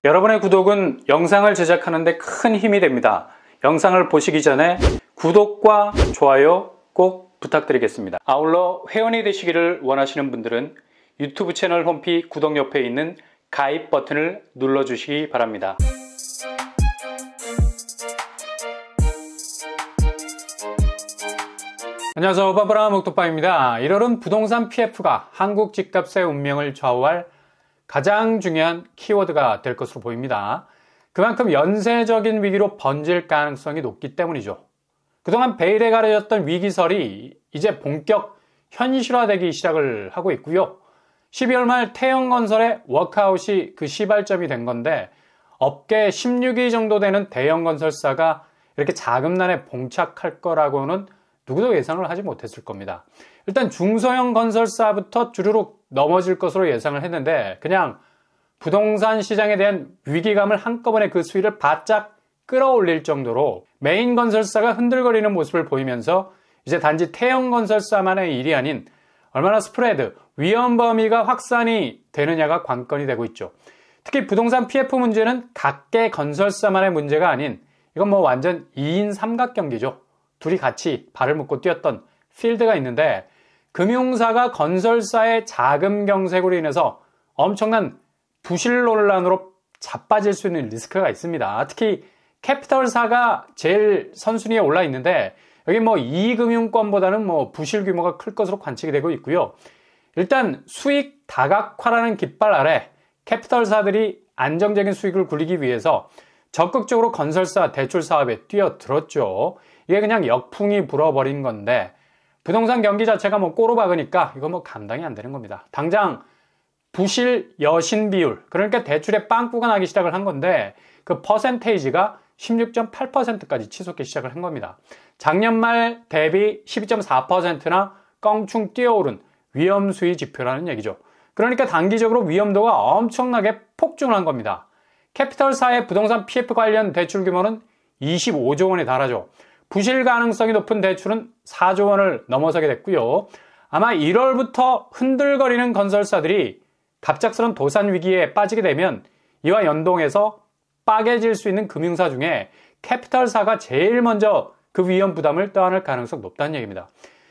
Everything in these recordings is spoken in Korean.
여러분의 구독은 영상을 제작하는 데 큰 힘이 됩니다. 영상을 보시기 전에 구독과 좋아요 꼭 부탁드리겠습니다. 아울러 회원이 되시기를 원하시는 분들은 유튜브 채널 홈피 구독 옆에 있는 가입 버튼을 눌러주시기 바랍니다. 안녕하세요. 바브라 목토파입니다. 1월은 부동산 PF가 한국 집값의 운명을 좌우할 가장 중요한 키워드가 될 것으로 보입니다. 그만큼 연쇄적인 위기로 번질 가능성이 높기 때문이죠. 그동안 베일에 가려졌던 위기설이 이제 본격 현실화되기 시작을 하고 있고요. 12월 말 태영건설의 워크아웃이 그 시발점이 된 건데, 업계 16위 정도 되는 대형 건설사가 이렇게 자금난에 봉착할 거라고는 누구도 예상을 하지 못했을 겁니다. 일단 중소형 건설사부터 주르륵 넘어질 것으로 예상을 했는데, 그냥 부동산 시장에 대한 위기감을 한꺼번에 그 수위를 바짝 끌어올릴 정도로 메인 건설사가 흔들거리는 모습을 보이면서 이제 단지 태형 건설사만의 일이 아닌 얼마나 스프레드, 위험 범위가 확산이 되느냐가 관건이 되고 있죠. 특히 부동산 PF 문제는 각계 건설사만의 문제가 아닌, 이건 뭐 완전 2인 삼각경기죠. 둘이 같이 발을 묶고 뛰었던 필드가 있는데, 금융사가 건설사의 자금 경색으로 인해서 엄청난 부실 논란으로 자빠질 수 있는 리스크가 있습니다. 특히 캐피털사가 제일 선순위에 올라 있는데, 여기 뭐 이금융권보다는 뭐 부실 규모가 클 것으로 관측이 되고 있고요. 일단 수익 다각화라는 깃발 아래 캐피털사들이 안정적인 수익을 굴리기 위해서 적극적으로 건설사 대출 사업에 뛰어들었죠. 이게 그냥 역풍이 불어버린 건데, 부동산 경기 자체가 뭐 꼬로박으니까 이거 뭐 감당이 안 되는 겁니다. 당장 부실 여신 비율, 그러니까 대출에 빵꾸가 나기 시작을 한 건데, 그 퍼센테이지가 16.8%까지 치솟기 시작을 한 겁니다. 작년 말 대비 12.4%나 껑충 뛰어오른 위험 수위 지표라는 얘기죠. 그러니까 단기적으로 위험도가 엄청나게 폭증을 한 겁니다. 캐피털사의 부동산 PF 관련 대출 규모는 25조 원에 달하죠. 부실 가능성이 높은 대출은 4조 원을 넘어서게 됐고요. 아마 1월부터 흔들거리는 건설사들이 갑작스런 도산 위기에 빠지게 되면 이와 연동해서 빠개질 수 있는 금융사 중에 캐피털사가 제일 먼저 그 위험 부담을 떠안을 가능성이 높다는 얘기입니다.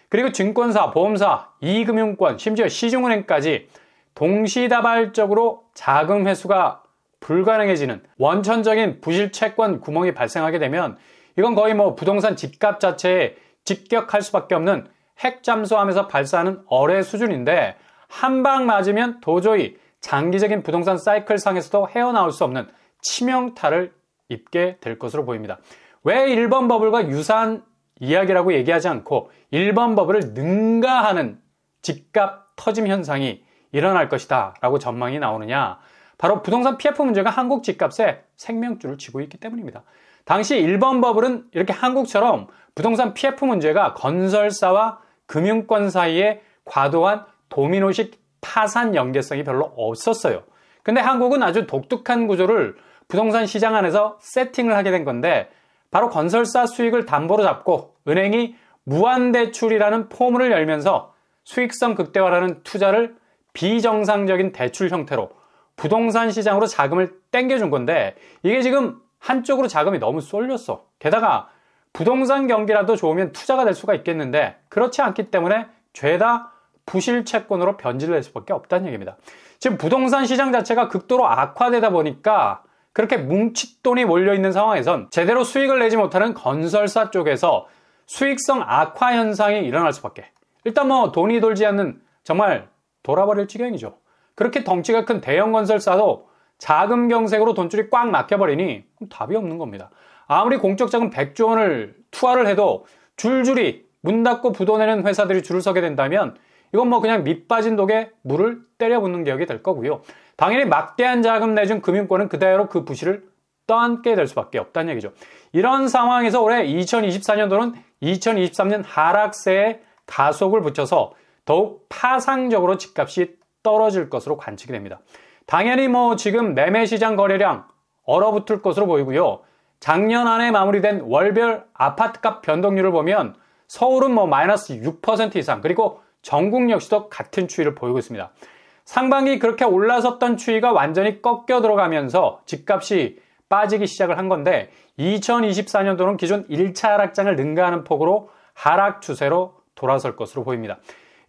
그리고 증권사, 보험사, 이금융권, 심지어 시중은행까지 동시다발적으로 자금 회수가 불가능해지는 원천적인 부실 채권 구멍이 발생하게 되면 이건 거의 뭐 부동산 집값 자체에 직격할 수밖에 없는 핵 잠수함에서 발사하는 어뢰 수준인데, 한 방 맞으면 도저히 장기적인 부동산 사이클 상에서도 헤어나올 수 없는 치명타를 입게 될 것으로 보입니다. 왜 1번 버블과 유사한 이야기라고 얘기하지 않고 1번 버블을 능가하는 집값 터짐 현상이 일어날 것이다 라고 전망이 나오느냐? 바로 부동산 PF 문제가 한국 집값에 생명줄을 쥐고 있기 때문입니다. 당시 1번 버블은 이렇게 한국처럼 부동산 PF 문제가 건설사와 금융권 사이에 과도한 도미노식 파산 연계성이 별로 없었어요. 근데 한국은 아주 독특한 구조를 부동산 시장 안에서 세팅을 하게 된 건데, 바로 건설사 수익을 담보로 잡고 은행이 무한대출이라는 포문을 열면서 수익성 극대화라는 투자를 비정상적인 대출 형태로 부동산 시장으로 자금을 땡겨준 건데, 이게 지금 한쪽으로 자금이 너무 쏠렸어. 게다가 부동산 경기라도 좋으면 투자가 될 수가 있겠는데, 그렇지 않기 때문에 죄다 부실 채권으로 변질될 수밖에 없다는 얘기입니다. 지금 부동산 시장 자체가 극도로 악화되다 보니까 그렇게 뭉칫돈이 몰려있는 상황에선 제대로 수익을 내지 못하는 건설사 쪽에서 수익성 악화 현상이 일어날 수밖에. 일단 뭐 돈이 돌지 않는 정말 돌아버릴 지경이죠. 그렇게 덩치가 큰 대형 건설사도 자금 경색으로 돈줄이 꽉 막혀버리니 답이 없는 겁니다. 아무리 공적 자금 100조 원을 투하를 해도 줄줄이 문 닫고 부도내는 회사들이 줄을 서게 된다면 이건 뭐 그냥 밑 빠진 독에 물을 때려붓는 격이 될 거고요. 당연히 막대한 자금 내준 금융권은 그대로 그 부실을 떠안게 될 수밖에 없다는 얘기죠. 이런 상황에서 올해 2024년도는 2023년 하락세에 가속을 붙여서 더욱 파상적으로 집값이 떨어질 것으로 관측이 됩니다. 당연히 뭐 지금 매매시장 거래량 얼어붙을 것으로 보이고요. 작년 안에 마무리된 월별 아파트값 변동률을 보면 서울은 뭐 마이너스 6% 이상, 그리고 전국 역시도 같은 추이를 보이고 있습니다. 상반기 그렇게 올라섰던 추이가 완전히 꺾여 들어가면서 집값이 빠지기 시작을 한 건데 2024년도는 기존 1차 하락장을 능가하는 폭으로 하락 추세로 돌아설 것으로 보입니다.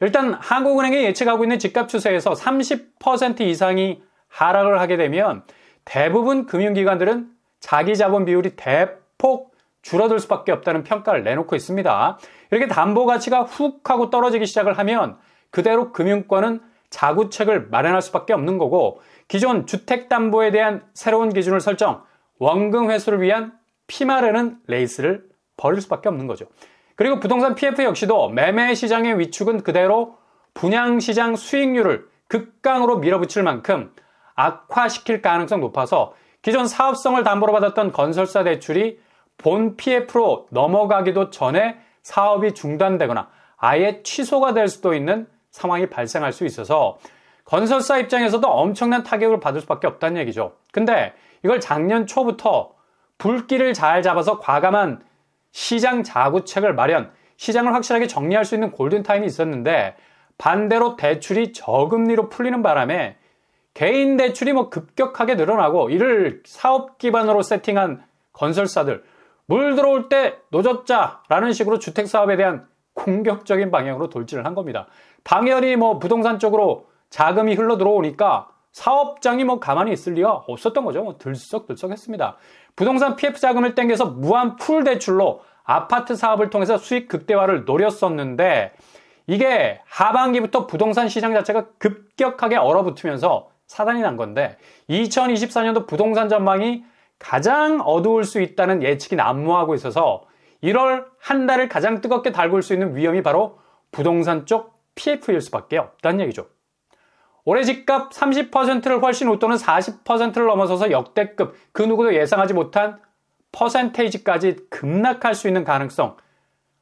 일단 한국은행이 예측하고 있는 집값 추세에서 30% 이상이 하락을 하게 되면 대부분 금융기관들은 자기 자본 비율이 대폭 줄어들 수밖에 없다는 평가를 내놓고 있습니다. 이렇게 담보 가치가 훅 하고 떨어지기 시작을 하면 그대로 금융권은 자구책을 마련할 수밖에 없는 거고 기존 주택담보에 대한 새로운 기준을 설정, 원금 회수를 위한 피마르는 레이스를 벌일 수밖에 없는 거죠. 그리고 부동산 PF 역시도 매매 시장의 위축은 그대로 분양시장 수익률을 극강으로 밀어붙일 만큼 악화시킬 가능성이 높아서 기존 사업성을 담보로 받았던 건설사 대출이 본 PF로 넘어가기도 전에 사업이 중단되거나 아예 취소가 될 수도 있는 상황이 발생할 수 있어서 건설사 입장에서도 엄청난 타격을 받을 수밖에 없다는 얘기죠. 근데 이걸 작년 초부터 불길을 잘 잡아서 과감한 시장 자구책을 마련, 시장을 확실하게 정리할 수 있는 골든타임이 있었는데 반대로 대출이 저금리로 풀리는 바람에 개인 대출이 급격하게 늘어나고 이를 사업 기반으로 세팅한 건설사들 물 들어올 때 노젓자라는 식으로 주택사업에 대한 공격적인 방향으로 돌진을 한 겁니다. 당연히 부동산 쪽으로 자금이 흘러 들어오니까 사업장이 가만히 있을 리가 없었던 거죠. 들썩들썩했습니다. 부동산 PF 자금을 땡겨서 무한 풀 대출로 아파트 사업을 통해서 수익 극대화를 노렸었는데 이게 하반기부터 부동산 시장 자체가 급격하게 얼어붙으면서 사단이 난 건데 2024년도 부동산 전망이 가장 어두울 수 있다는 예측이 난무하고 있어서 1월 한 달을 가장 뜨겁게 달굴 수 있는 위험이 바로 부동산 쪽 PF일 수밖에 없다는 얘기죠. 올해 집값 30%를 훨씬 웃도는 40%를 넘어서서 역대급 그 누구도 예상하지 못한 퍼센테이지까지 급락할 수 있는 가능성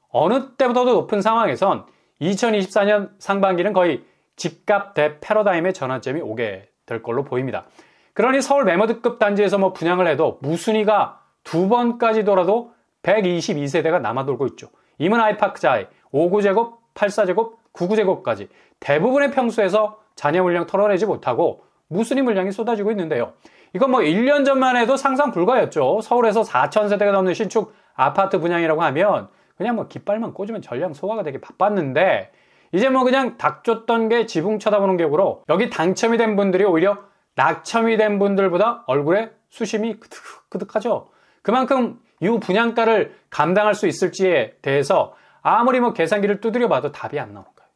어느 때보다도 높은 상황에선 2024년 상반기는 거의 집값 대 패러다임의 전환점이 오게 될 걸로 보입니다. 그러니 서울 매머드급 단지에서 분양을 해도 무순위가 2번까지 돌아도 122세대가 남아돌고 있죠. 임은 아이파크자이 5구제곱, 8사제곱, 9구제곱까지 대부분의 평수에서 잔여 물량 털어내지 못하고 무순위 물량이 쏟아지고 있는데요. 이건 1년 전만 해도 상상 불가였죠. 서울에서 4,000세대가 넘는 신축 아파트 분양이라고 하면 그냥 깃발만 꽂으면 전량 소화가 되게 바빴는데 이제 그냥 닭 쫓던 게 지붕 쳐다보는 격으로 여기 당첨이 된 분들이 오히려 낙첨이 된 분들보다 얼굴에 수심이 그득그득하죠. 그만큼 이후 분양가를 감당할 수 있을지에 대해서 아무리 계산기를 두드려 봐도 답이 안 나오는 거예요.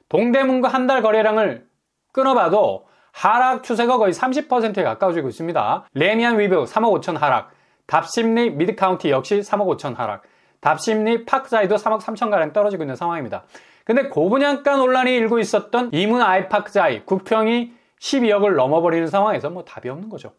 동대문구 한 달 거래량을 끊어봐도 하락 추세가 거의 30%에 가까워지고 있습니다. 레미안 위브 3억 5천 하락, 답심리 미드카운티 역시 3억 5천 하락, 답심리 파크자이도 3억 3천가량 떨어지고 있는 상황입니다. 근데 고분양가 논란이 일고 있었던 이문 아이파크자이 9평이 12억을 넘어버리는 상황에서 답이 없는 거죠.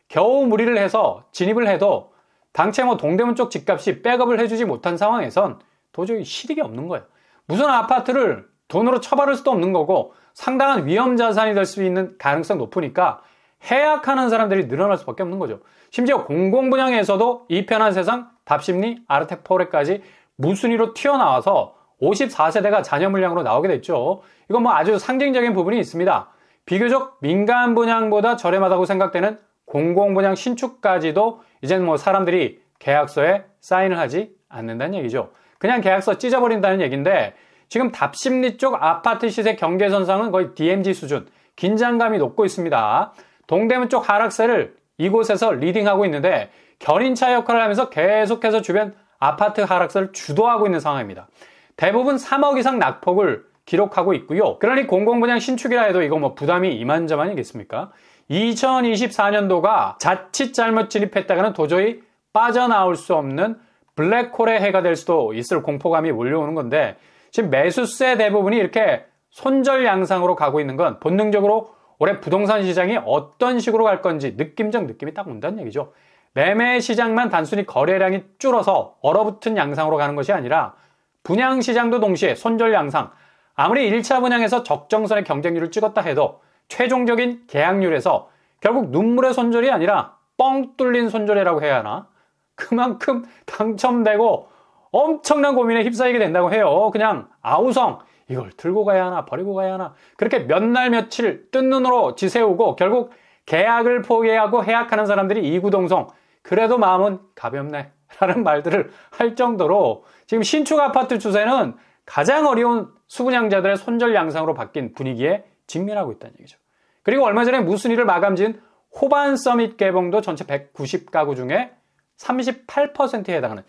겨우 무리를 해서 진입을 해도 당최 동대문 쪽 집값이 백업을 해주지 못한 상황에선 도저히 실익이 없는 거예요. 무슨 아파트를 돈으로 처벌할 수도 없는 거고 상당한 위험 자산이 될 수 있는 가능성이 높으니까 해약하는 사람들이 늘어날 수밖에 없는 거죠. 심지어 공공분양에서도 이 편한 세상 답심리 아르테포레까지 무순위로 튀어나와서 54세대가 잔여 물량으로 나오게 됐죠. 이건 아주 상징적인 부분이 있습니다. 비교적 민간 분양보다 저렴하다고 생각되는 공공분양 신축까지도 이제는 사람들이 계약서에 사인을 하지 않는다는 얘기죠. 그냥 계약서 찢어버린다는 얘기인데 지금 답심리 쪽 아파트 시세 경계선상은 거의 DMZ 수준, 긴장감이 높고 있습니다. 동대문 쪽 하락세를 이곳에서 리딩하고 있는데 견인차 역할을 하면서 계속해서 주변 아파트 하락세를 주도하고 있는 상황입니다. 대부분 3억 이상 낙폭을 기록하고 있고요. 그러니 공공분양 신축이라 해도 이거 부담이 이만저만이겠습니까? 2024년도가 자칫 잘못 진입했다가는 도저히 빠져나올 수 없는 블랙홀의 해가 될 수도 있을 공포감이 몰려오는 건데 지금 매수세 대부분이 이렇게 손절 양상으로 가고 있는 건 본능적으로 올해 부동산 시장이 어떤 식으로 갈 건지 느낌적 느낌이 딱 온다는 얘기죠. 매매 시장만 단순히 거래량이 줄어서 얼어붙은 양상으로 가는 것이 아니라 분양 시장도 동시에 손절 양상, 아무리 1차 분양에서 적정선의 경쟁률을 찍었다 해도 최종적인 계약률에서 결국 눈물의 손절이 아니라 뻥 뚫린 손절이라고 해야 하나? 그만큼 당첨되고 엄청난 고민에 휩싸이게 된다고 해요. 그냥 아우성, 이걸 들고 가야 하나 버리고 가야 하나 그렇게 몇 날 며칠 뜬 눈으로 지새우고 결국 계약을 포기하고 해약하는 사람들이 이구동성. 그래도 마음은 가볍네 라는 말들을 할 정도로 지금 신축 아파트 추세는 가장 어려운 수분양자들의 손절 양상으로 바뀐 분위기에 직면하고 있다는 얘기죠. 그리고 얼마 전에 무순위를 마감지은 호반 서밋 개봉도 전체 190가구 중에 38%에 해당하는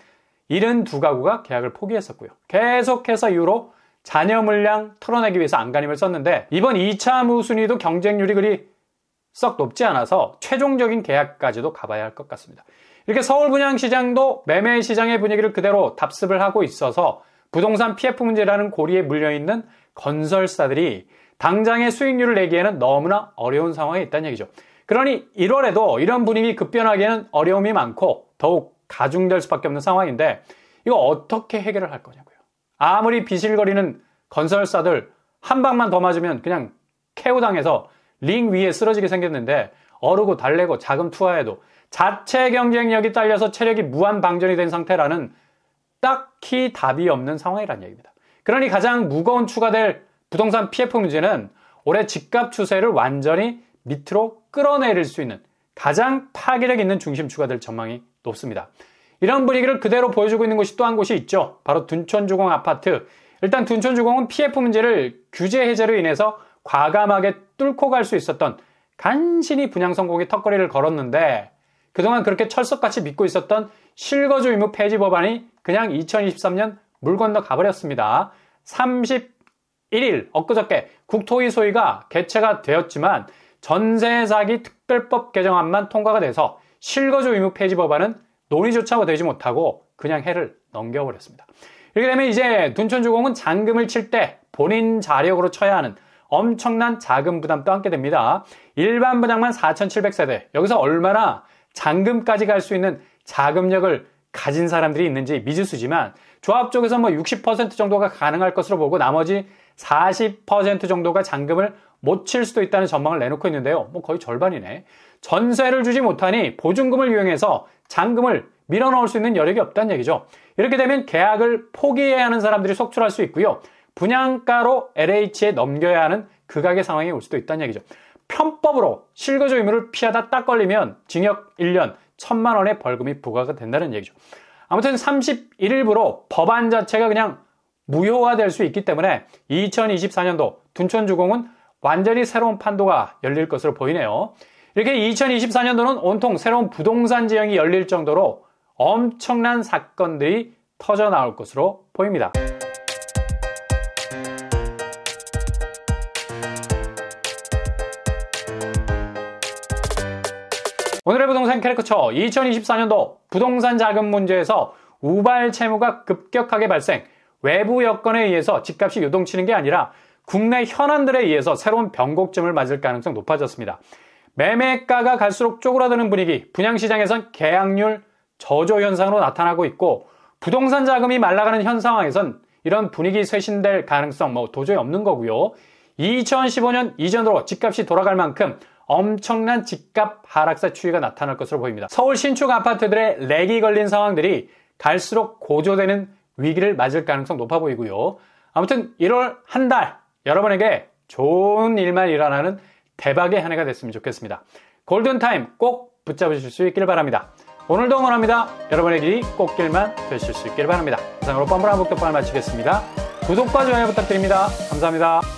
72가구가 계약을 포기했었고요. 계속해서 이후로 잔여 물량 털어내기 위해서 안간힘을 썼는데 이번 2차 무순위도 경쟁률이 그리 썩 높지 않아서 최종적인 계약까지도 가봐야 할 것 같습니다. 이렇게 서울 분양시장도 매매 시장의 분위기를 그대로 답습을 하고 있어서 부동산 PF 문제라는 고리에 물려있는 건설사들이 당장의 수익률을 내기에는 너무나 어려운 상황에 있다는 얘기죠. 그러니 1월에도 이런 분위기 급변하기에는 어려움이 많고 더욱 가중될 수밖에 없는 상황인데 이거 어떻게 해결을 할 거냐고요. 아무리 비실거리는 건설사들 한 방만 더 맞으면 그냥 KO당해서 링 위에 쓰러지게 생겼는데 어르고 달래고 자금 투하해도 자체 경쟁력이 딸려서 체력이 무한 방전이 된 상태라는 딱히 답이 없는 상황이란 얘기입니다. 그러니 가장 무거운 추가될 부동산 PF 문제는 올해 집값 추세를 완전히 밑으로 끌어내릴 수 있는 가장 파괴력 있는 중심추가 될 전망이 높습니다. 이런 분위기를 그대로 보여주고 있는 곳이 또 한 곳이 있죠. 바로 둔촌주공 아파트. 일단 둔촌주공은 PF 문제를 규제 해제로 인해서 과감하게 뚫고 갈 수 있었던 간신히 분양 성공의 턱걸이를 걸었는데 그동안 그렇게 철석같이 믿고 있었던 실거주 의무 폐지 법안이 그냥 2023년 물 건너 가버렸습니다. 31일 엊그저께 국토위 소위가 개최가 되었지만 전세 사기 특별법 개정안만 통과가 돼서 실거주 의무 폐지 법안은 논의조차 되지 못하고 그냥 해를 넘겨버렸습니다. 이렇게 되면 이제 둔촌주공은 잔금을 칠 때 본인 자력으로 쳐야 하는 엄청난 자금 부담도 함께 됩니다. 일반 분양만 4,700세대. 여기서 얼마나 잔금까지 갈 수 있는 자금력을 가진 사람들이 있는지 미지수지만 조합 쪽에서 60% 정도가 가능할 것으로 보고 나머지 40% 정도가 잔금을 못 칠 수도 있다는 전망을 내놓고 있는데요. 거의 절반이네. 전세를 주지 못하니 보증금을 이용해서 잔금을 밀어넣을 수 있는 여력이 없다는 얘기죠. 이렇게 되면 계약을 포기해야 하는 사람들이 속출할 수 있고요. 분양가로 LH에 넘겨야 하는 극악의 상황이 올 수도 있다는 얘기죠. 편법으로 실거주 의무를 피하다 딱 걸리면 징역 1년 1,000만 원의 벌금이 부과가 된다는 얘기죠. 아무튼 31일부로 법안 자체가 그냥 무효화될 수 있기 때문에 2024년도 둔촌주공은 완전히 새로운 판도가 열릴 것으로 보이네요. 이렇게 2024년도는 온통 새로운 부동산 지형이 열릴 정도로 엄청난 사건들이 터져 나올 것으로 보입니다. 오늘의 부동산 캐리커처 2024년도 부동산 자금 문제에서 우발 채무가 급격하게 발생, 외부 여건에 의해서 집값이 요동치는 게 아니라 국내 현안들에 의해서 새로운 변곡점을 맞을 가능성이 높아졌습니다. 매매가가 갈수록 쪼그라드는 분위기, 분양시장에선 계약률 저조 현상으로 나타나고 있고 부동산 자금이 말라가는 현 상황에선 이런 분위기 쇄신될 가능성 도저히 없는 거고요. 2015년 이전으로 집값이 돌아갈 만큼 엄청난 집값 하락세 추이가 나타날 것으로 보입니다. 서울 신축 아파트들의 렉이 걸린 상황들이 갈수록 고조되는 위기를 맞을 가능성 높아 보이고요. 아무튼 1월 한 달 여러분에게 좋은 일만 일어나는 대박의 한 해가 됐으면 좋겠습니다. 골든타임 꼭 붙잡으실 수 있길 바랍니다. 오늘도 응원합니다. 여러분의 길이 꽃길만 되실 수 있길 바랍니다. 이상으로 뻔뻔한 복덕방을 마치겠습니다. 구독과 좋아요 부탁드립니다. 감사합니다.